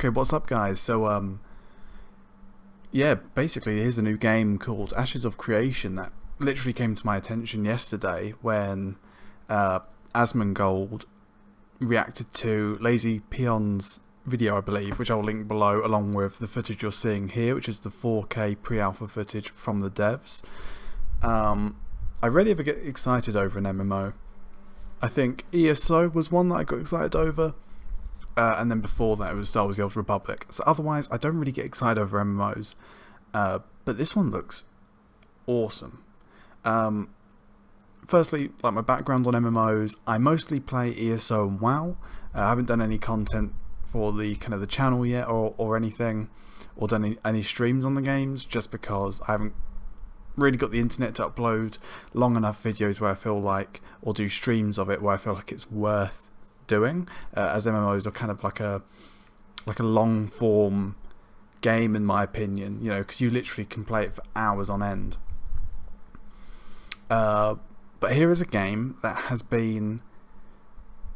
Okay, what's up, guys? So, yeah, basically, here's a new game called Ashes of Creation that literally came to my attention yesterday when Asmongold reacted to LazyPeon's video, I believe, which I'll link below, along with the footage you're seeing here, which is the 4K pre-alpha footage from the devs. I rarely ever get excited over an MMO. I think ESO was one that I got excited over. And then before that it was Star Wars The Old Republic. So otherwise I don't really get excited over MMOs. But this one looks awesome. Firstly, like my background on MMOs, I mostly play ESO and WoW. I haven't done any content for the kind of the channel yet or anything, or done any streams on the games, just because I haven't really got the internet to upload long enough videos where I feel like, or do streams of it where I feel like it's worth doing, as MMOs are kind of like a long form game in my opinion, you know, because you literally can play it for hours on end. But here is a game that has been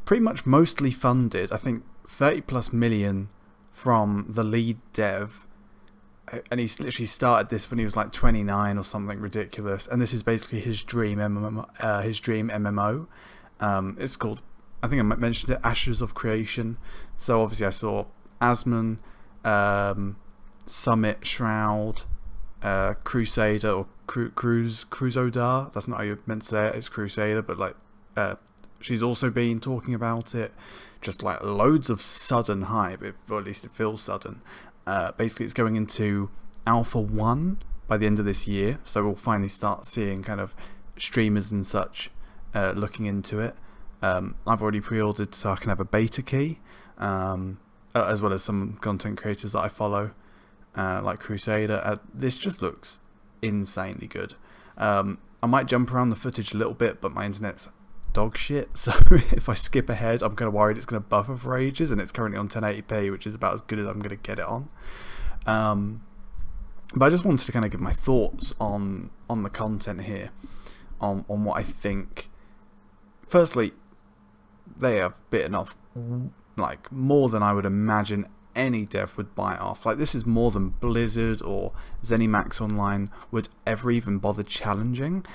pretty much mostly funded, I think 30+ million from the lead dev, and he's literally started this when he was like 29 or something ridiculous, and this is basically his dream MMO. It's called, I think I mentioned it, Ashes of Creation. So obviously I saw Asmon, Summit, Shroud, Crusader, or Cruzodar. That's not how you're meant to say it. It's Crusader, but like she's also been talking about it. Just like loads of sudden hype, or at least it feels sudden. Basically, it's going into Alpha 1 by the end of this year, so we'll finally start seeing kind of streamers and such looking into it. I've already pre-ordered so I can have a beta key, as well as some content creators that I follow, like Crusader. This just looks insanely good. I might jump around the footage a little bit, but my internet's dog shit, so if I skip ahead I'm kind of worried it's going to buffer for ages, and it's currently on 1080p, which is about as good as I'm going to get it on. But I just wanted to kind of give my thoughts on the content here, on what I think. Firstly, they have bitten off like more than I would imagine any dev would bite off. Like, this is more than Blizzard or ZeniMax Online would ever even bother challenging.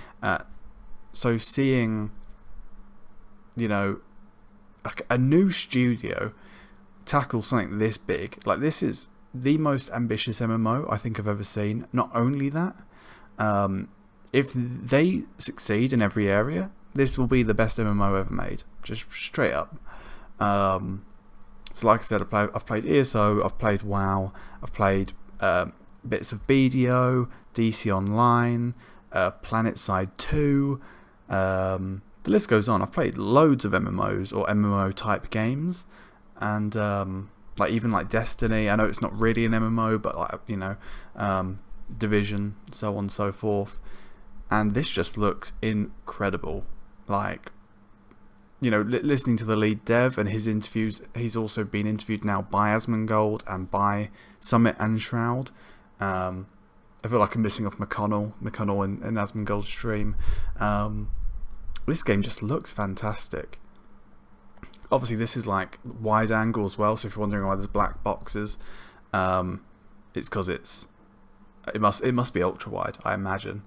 So seeing, you know, like a new studio tackle something this big, like, this is the most ambitious MMO I think I've ever seen. Not only that, if they succeed in every area, this will be the best MMO ever made, just straight up. So like I said, I've played ESO, I've played WoW, I've played bits of BDO, DC Online, PlanetSide 2, the list goes on. I've played loads of MMOs or MMO type games, and like even like Destiny. I know it's not really an MMO, but like, you know, Division, so on and so forth. And this just looks incredible. Like, you know, listening to the lead dev and his interviews, he's also been interviewed now by Asmongold and by Summit and Shroud. I feel like I'm missing off McConnel in Asmongold's stream. This game just looks fantastic. Obviously, this is like wide angle as well, so if you're wondering why there's black boxes, it's because it must be ultra wide, I imagine.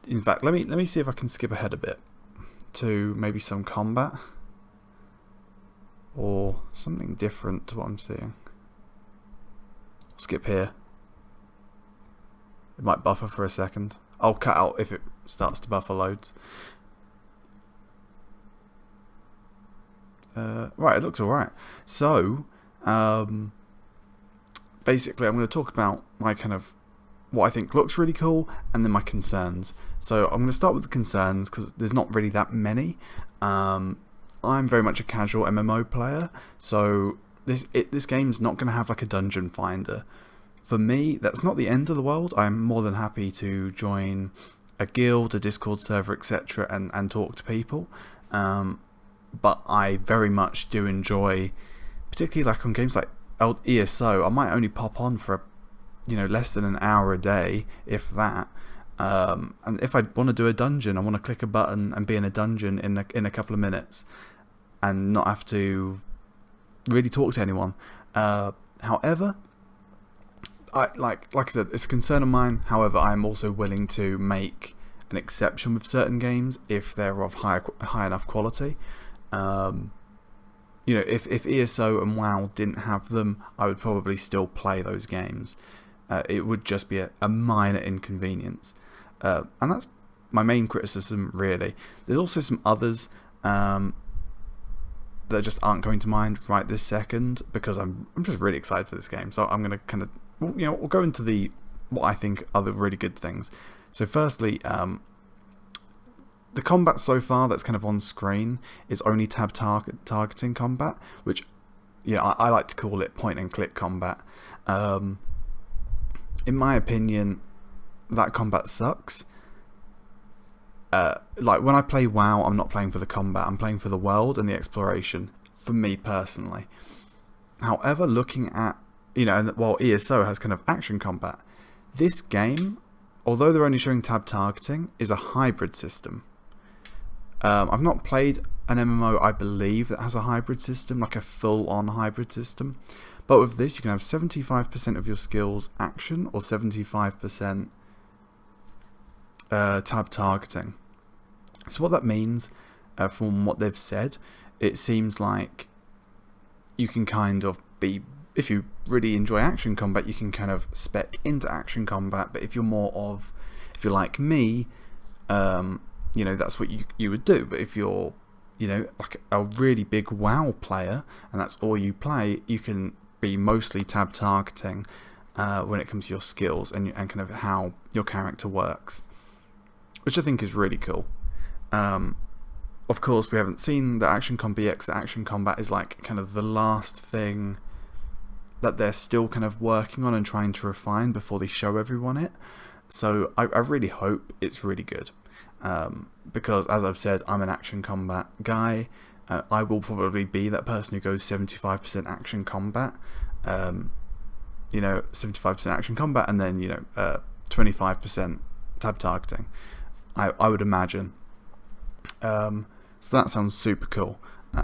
In fact, let me see if I can skip ahead a bit to maybe some combat or something different to what I'm seeing. Skip here. It might buffer for a second. I'll cut out if it starts to buffer loads. Right, it looks alright. So, basically I'm going to talk about my kind of what I think looks really cool, and then my concerns. So I'm going to start with the concerns, because there's not really that many. I'm very much a casual MMO player, so this game's not going to have like a dungeon finder. For me, that's not the end of the world. I'm more than happy to join a guild, a Discord server, etc., and talk to people. But I very much do enjoy, particularly like on games like ESO, I might only pop on for less than an hour a day, if that. And if I want to do a dungeon, I want to click a button and be in a dungeon in a couple of minutes, and not have to really talk to anyone. However, like I said, it's a concern of mine. However, I'm also willing to make an exception with certain games if they're of high enough quality. You know, if ESO and WoW didn't have them, I would probably still play those games. It would just be a minor inconvenience. And that's my main criticism, really. There's also some others that just aren't coming to mind right this second, because I'm just really excited for this game. So I'm going to kind of, you know, we'll go into what I think are the really good things. So firstly, the combat so far that's kind of on screen is only tab targeting combat, which, you know, I like to call it point and click combat. In my opinion, that combat sucks. Like when I play WoW, I'm not playing for the combat, I'm playing for the world and the exploration, for me personally. However, looking at, you know, while ESO has kind of action combat, this game, although they're only showing tab targeting, is a hybrid system. I've not played an MMO, I believe, that has a hybrid system, like a full-on hybrid system. But with this, you can have 75% of your skills action or 75% tab targeting. So what that means, from what they've said, it seems like you can kind of be, if you really enjoy action combat, you can kind of spec into action combat. But if you're if you're like me, you know, that's what you would do. But if you're, you know, like a really big WoW player and that's all you play, you can be mostly tab targeting when it comes to your skills and kind of how your character works, which I think is really cool. Of course, we haven't seen the action combat yet, 'cause the action combat is like kind of the last thing that they're still kind of working on and trying to refine before they show everyone it. So I really hope it's really good. Because, as I've said, I'm an action combat guy. I will probably be that person who goes 75% action combat. You know, 75% action combat, and then, you know, 25% tab targeting. I would imagine. So that sounds super cool,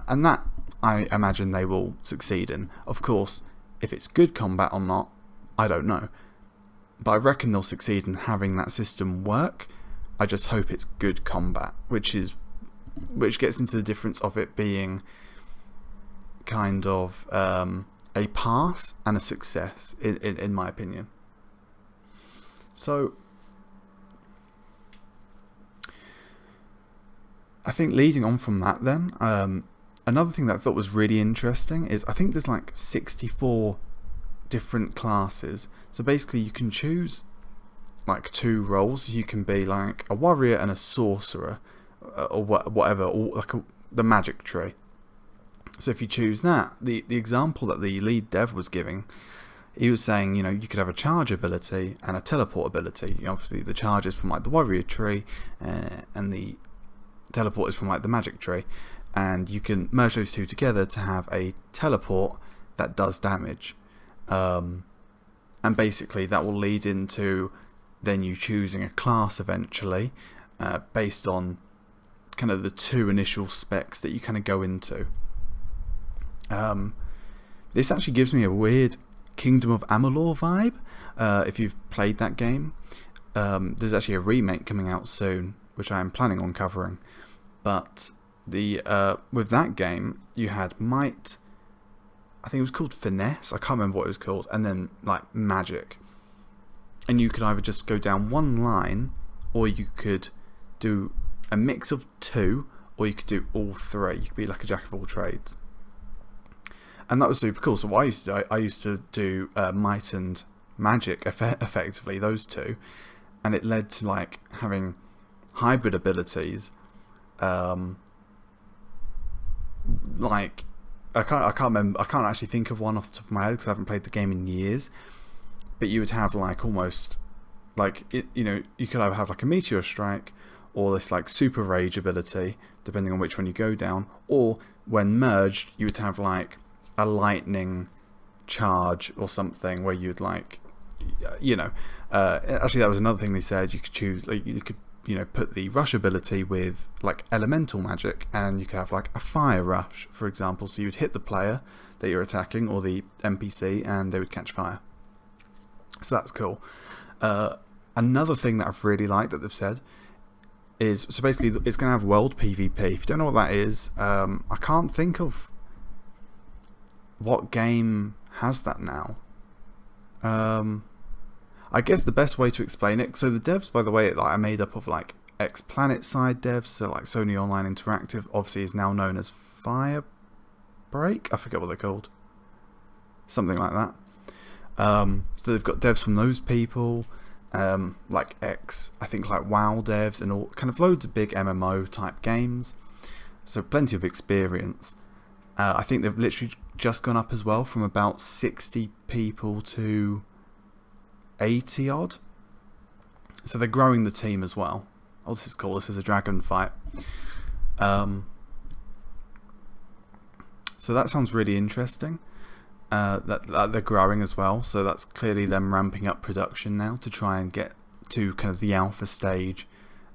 and that I imagine they will succeed in. Of course, if it's good combat or not, I don't know, but I reckon they'll succeed in having that system work. I just hope it's good combat, which gets into the difference of it being kind of a pass and a success, in my opinion. So I think leading on from that then, another thing that I thought was really interesting is I think there's like 64 different classes. So basically you can choose like 2 roles. You can be like a warrior and a sorcerer, or whatever, or like the magic tree. So if you choose that, the example that the lead dev was giving, he was saying, you know, you could have a charge ability and a teleport ability. You know, obviously the charge is from like the warrior tree, and the teleport is from like the magic tree, and you can merge those 2 together to have a teleport that does damage. And basically that will lead into then you choosing a class eventually, based on kind of the 2 initial specs that you kind of go into. This actually gives me a weird Kingdom of Amalur vibe, if you've played that game. There's actually a remake coming out soon, which I am planning on covering. But with that game, you had Might, I think it was called Finesse, I can't remember what it was called, and then like Magic. And you could either just go down one line, or you could do a mix of 2, or you could do all 3. You could be like a jack of all trades. And that was super cool. So what I used to do Might and Magic, effectively, those 2. And it led to like having hybrid abilities. Like I can't remember. I can't actually think of one off the top of my head because I haven't played the game in years. But you would have like almost like you know, you could either have like a meteor strike or this like super rage ability, depending on which one you go down. Or when merged, you would have like a lightning charge or something where you'd like, you know, actually that was another thing they said. You could choose, like, you could put the rush ability with like elemental magic, and you could have like a fire rush, for example. So you'd hit the player that you're attacking or the NPC, and they would catch fire. So that's cool. Another thing that I've really liked that they've said is, so basically it's going to have world PvP. If you don't know what that is, I can't think of what game has that now. I guess the best way to explain it, so the devs, by the way, like, are made up of like ex-Planet side devs, so like Sony Online Interactive obviously is now known as Firebreak, I forget what they're called, something like that. So they've got devs from those people, like I think like WoW devs and all kind of loads of big MMO type games, so plenty of experience. I think they've literally just gone up as well from about 60 people to 80 odd, so they're growing the team as well. Oh, this is cool. This is a dragon fight. So that sounds really interesting. That they're growing as well, so that's clearly them ramping up production now to try and get to kind of the alpha stage,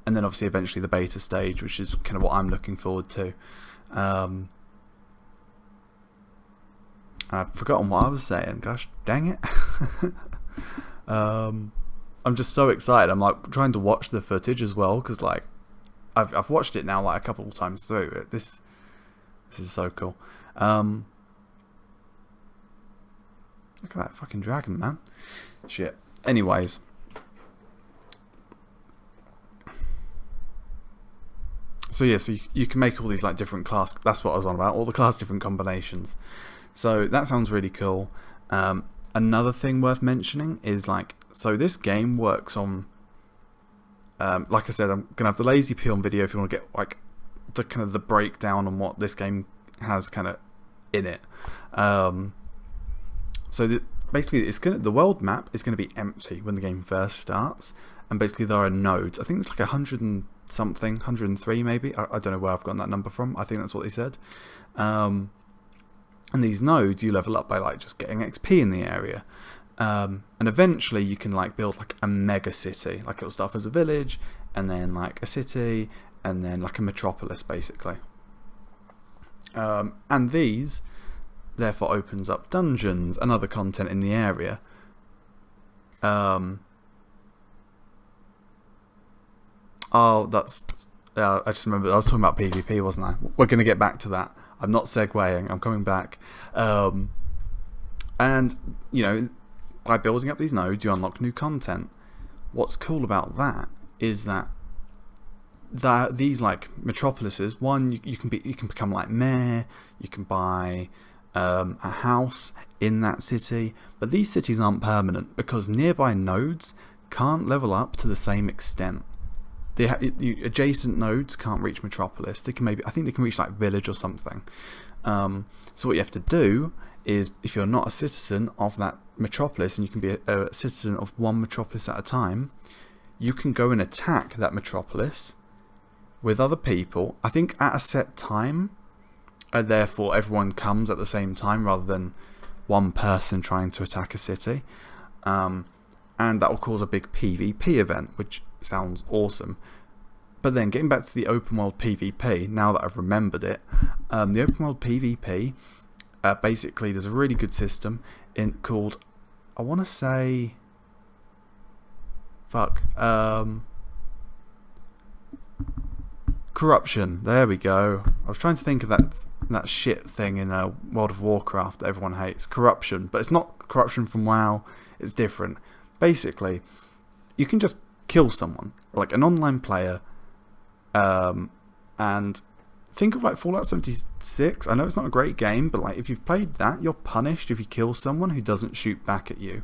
and then obviously eventually the beta stage, which is kind of what I'm looking forward to. I've forgotten what I was saying, gosh dang it. I'm just so excited. I'm like trying to watch the footage as well, because like I've watched it now like a couple of times through. This is so cool. Look at that fucking dragon, man. Shit. Anyways. So yeah, so you can make all these like different class, that's what I was on about, all the class different combinations. So that sounds really cool. Another thing worth mentioning is like, so this game works on, like I said, I'm going to have the LazyPeon video if you want to get like the kind of the breakdown on what this game has kind of in it. So basically the world map is going to be empty when the game first starts, and basically there are nodes. I think it's like 100 and something, 103 maybe. I don't know where I've gotten that number from. I think that's what they said. And these nodes you level up by like just getting XP in the area. And eventually you can like build like a mega city. Like it'll start as a village, and then like a city, and then like a metropolis basically. And these therefore opens up dungeons and other content in the area. Oh, that's... I just remembered, I was talking about PvP, wasn't I? We're going to get back to that. I'm not segueing, I'm coming back. And, you know, by building up these nodes, you unlock new content. What's cool about that is that these like metropolises, one, you can become like mayor, you can buy a house in that city, but these cities aren't permanent because nearby nodes can't level up to the same extent. Adjacent nodes can't reach metropolis. They can I think they can reach like village or something. So what you have to do is, if you're not a citizen of that metropolis, and you can be a citizen of one metropolis at a time, you can go and attack that metropolis with other people, I think at a set time, and therefore everyone comes at the same time rather than one person trying to attack a city. And that will cause a big PvP event, which sounds awesome. But then getting back to the open world PvP, now that I've remembered it, the open world PvP, basically there's a really good system called, I want to say, corruption. There we go. I was trying to think of that shit thing in World of Warcraft that everyone hates. Corruption. But it's not corruption from WoW. It's different. Basically, you can just kill someone, like an online player, and think of like Fallout 76. I know it's not a great game, but like if you've played that, you're punished if you kill someone who doesn't shoot back at you.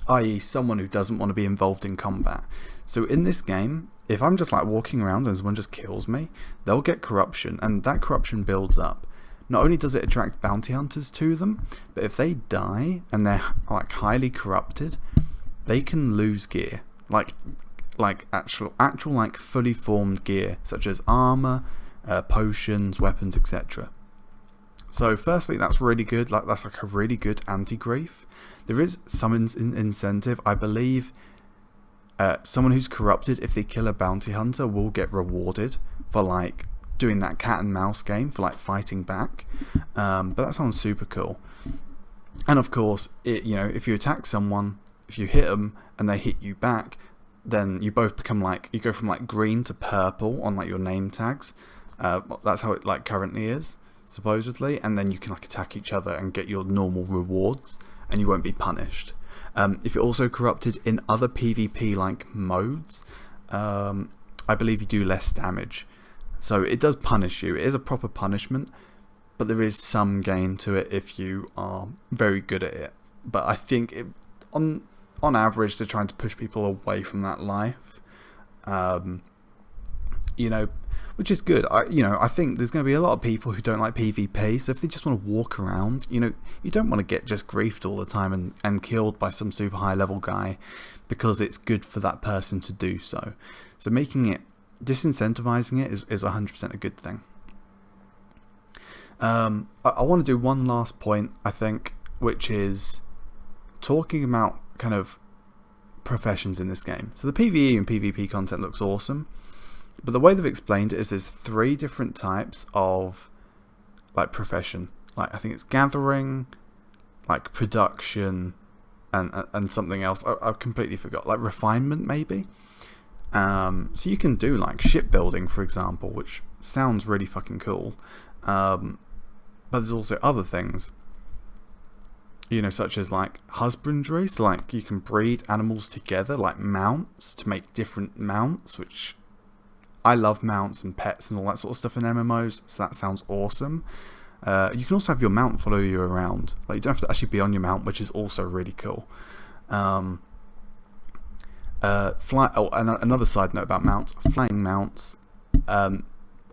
I.e. someone who doesn't want to be involved in combat. So in this game, if I'm just like walking around and someone just kills me, they'll get corruption, and that corruption builds up. Not only does it attract bounty hunters to them, but if they die and they're like highly corrupted, they can lose gear, like actual like fully formed gear, such as armor, potions, weapons, etc. So firstly, that's really good. That's like a really good anti-grief. There is some incentive, I believe. someone who's corrupted, if they kill a bounty hunter, will get rewarded for like doing that cat and mouse game, for like fighting back. But that sounds super cool. And of course, if you attack someone, if you hit them and they hit you back, then you both become like, you go from like green to purple on like your name tags. That's how it like currently is, supposedly. And then you can like attack each other and get your normal rewards, and you won't be punished. If you're also corrupted in other PvP like modes, I believe you do less damage. So it does punish you. It is a proper punishment, but there is some gain to it if you are very good at it. But I think on average, they're trying to push people away from that life. Which is good. I think there's going to be a lot of people who don't like PvP, so if they just want to walk around, you don't want to get just griefed all the time and killed by some super high level guy because it's good for that person to do so. So disincentivizing it is 100% a good thing. I want to do one last point, I think, which is talking about kind of professions in this game. So the PvE and PvP content looks awesome. But the way they've explained it is there's 3 different types of like profession. Like I think it's gathering, like production, and something else. I completely forgot. Like refinement maybe. So you can do like shipbuilding, for example, which sounds really fucking cool. But there's also other things. Such as like husbandry. So like you can breed animals together, like mounts, to make different mounts, which I love mounts and pets and all that sort of stuff in MMOs, so that sounds awesome. You can also have your mount follow you around. Like you don't have to actually be on your mount, which is also really cool. And another side note about mounts: flying mounts are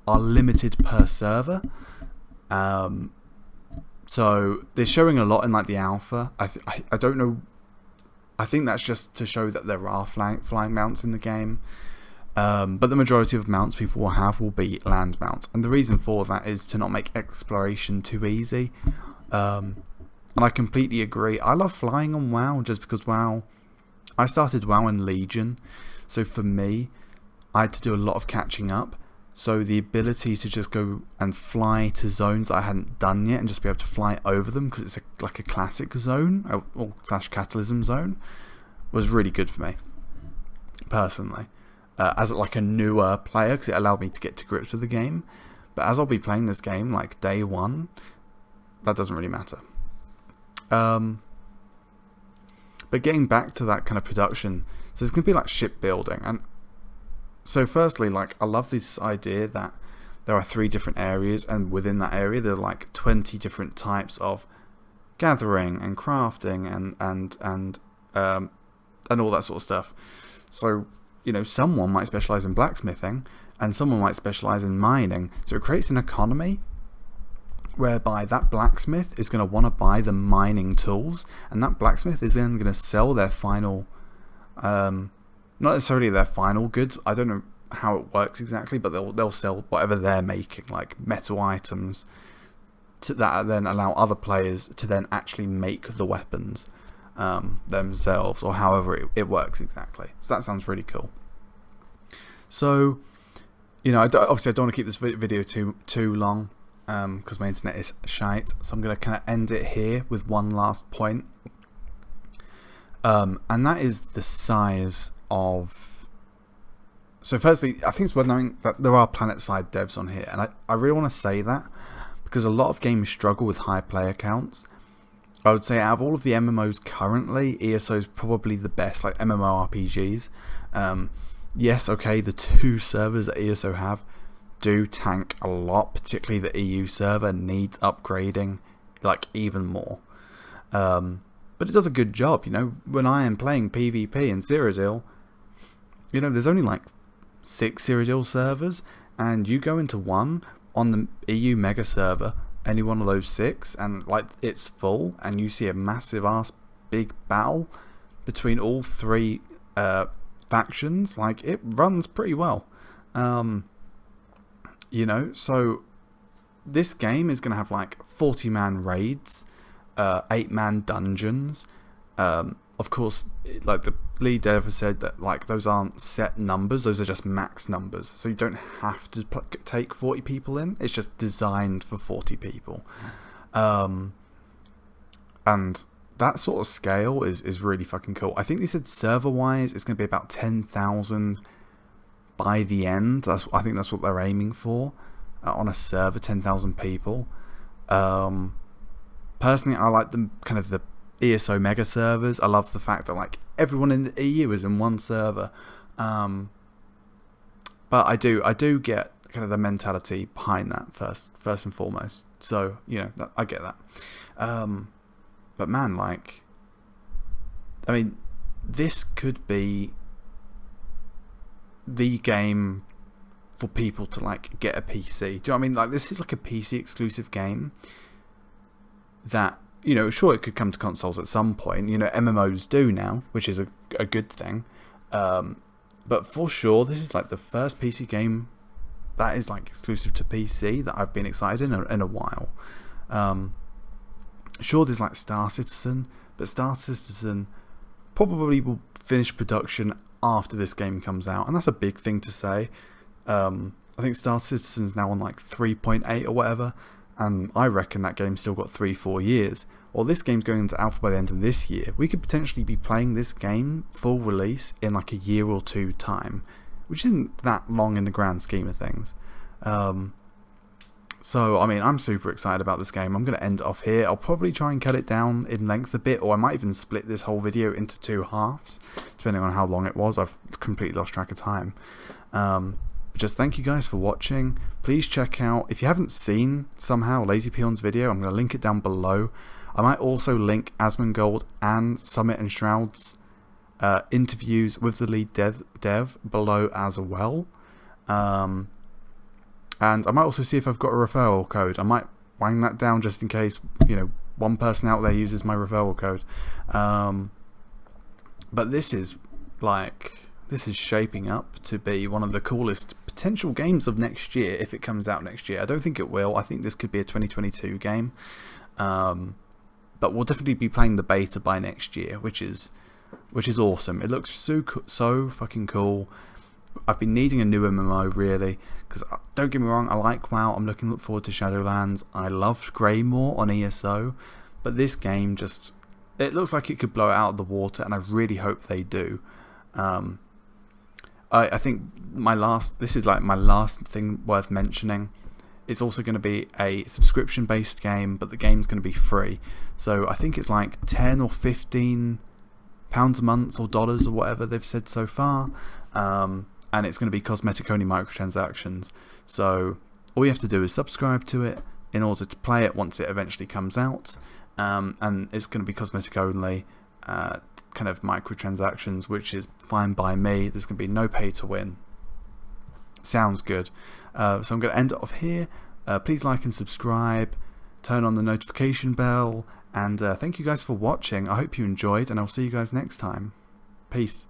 limited per server. So they're showing a lot in like the alpha. I don't know. I think that's just to show that there are flying mounts in the game. But the majority of mounts people will have will be land mounts, and the reason for that is to not make exploration too easy. And I completely agree. I love flying on WoW just because I started WoW in Legion, so for me, I had to do a lot of catching up. So the ability to just go and fly to zones that I hadn't done yet and just be able to fly over them because it's like a classic zone or / catalysm zone was really good for me personally. As like a newer player, because it allowed me to get to grips with the game. But as I'll be playing this game like day 1, that doesn't really matter. But getting back to that kind of production, so it's going to be like shipbuilding. And so firstly, like I love this idea that there are 3 different areas, and within that area there are like 20 different types of gathering and crafting and all that sort of stuff. So someone might specialize in blacksmithing and someone might specialize in mining. So it creates an economy whereby that blacksmith is going to want to buy the mining tools, and that blacksmith is then going to sell their final, not necessarily their final goods. I don't know how it works exactly, but they'll sell whatever they're making, like metal items, that then allow other players to then actually make the weapons themselves, or however it works exactly. So that sounds really cool. So obviously I don't want to keep this video too long because my internet is shite, so I'm going to kind of end it here with one last point, and that is the size of. So firstly, I think it's worth knowing that there are planet-side devs on here, and I really want to say that because a lot of games struggle with high player counts. I would say out of all of the MMOs currently, ESO is probably the best, like MMORPGs. Yes, okay, the 2 servers that ESO have do tank a lot, particularly the EU server needs upgrading, like even more. But it does a good job, when I am playing PvP in Cyrodiil, there's only like 6 Cyrodiil servers, and you go into one on the EU mega server, any one of those 6, and like it's full, and you see a massive ass big battle between all 3 factions. Like it runs pretty well. So this game is going to have like 40-man raids, 8-man dungeons. Of course, like lead dev has said that like those aren't set numbers, those are just max numbers, so you don't have to take 40 people in. It's just designed for 40 people, and that sort of scale is really fucking cool. I think they said server wise it's going to be about 10,000 by the end. I think that's what they're aiming for on a server, 10,000 people. Personally, I like the kind of the ESO mega servers. I love the fact that like everyone in the EU is in one server. But I do get kind of the mentality behind that first and foremost. So I get that. But man, like, I mean, this could be the game for people to like get a PC. Do you know what I mean? Like, this is like a PC exclusive game that, sure, it could come to consoles at some point. MMOs do now, which is a good thing. But for sure, this is like the first PC game that is like exclusive to PC that I've been excited in a while. Sure, there's like Star Citizen, but Star Citizen probably will finish production after this game comes out, and that's a big thing to say. I think Star Citizen's now on like 3.8 or whatever, and I reckon that game's still got 3-4 years. Well, this game's going into alpha by the end of this year. We could potentially be playing this game full release in like a year or two time, which isn't that long in the grand scheme of things. So, I mean, I'm super excited about this game. I'm going to end it off here. I'll probably try and cut it down in length a bit, or I might even split this whole video into 2 halves, depending on how long it was. I've completely lost track of time. Just thank you guys for watching. Please check out, if you haven't seen somehow LazyPeon's video, I'm going to link it down below. I might also link Asmongold and Summit and Shroud's interviews with the lead dev below as well. And I might also see if I've got a referral code. I might wang that down just in case, one person out there uses my referral code. But this is shaping up to be one of the coolest potential games of next year if it comes out next year. I don't think it will. I think this could be a 2022 game. But we'll definitely be playing the beta by next year, which is awesome. It looks so fucking cool. I've been needing a new MMO really, because don't get me wrong, I like WoW. I'm looking forward to Shadowlands. I loved Greymore on ESO, but this game it looks like it could blow it out of the water, and I really hope they do. I think this is like my last thing worth mentioning. It's also going to be a subscription based game, but the game's going to be free. So I think it's like 10 or 15 pounds a month or dollars or whatever they've said so far. And it's going to be cosmetic only microtransactions. So all you have to do is subscribe to it in order to play it once it eventually comes out. And it's going to be cosmetic only kind of microtransactions, which is fine by me. There's going to be no pay to win. Sounds good. So I'm going to end it off here. Please like and subscribe. Turn on the notification bell. And thank you guys for watching. I hope you enjoyed, and I'll see you guys next time. Peace.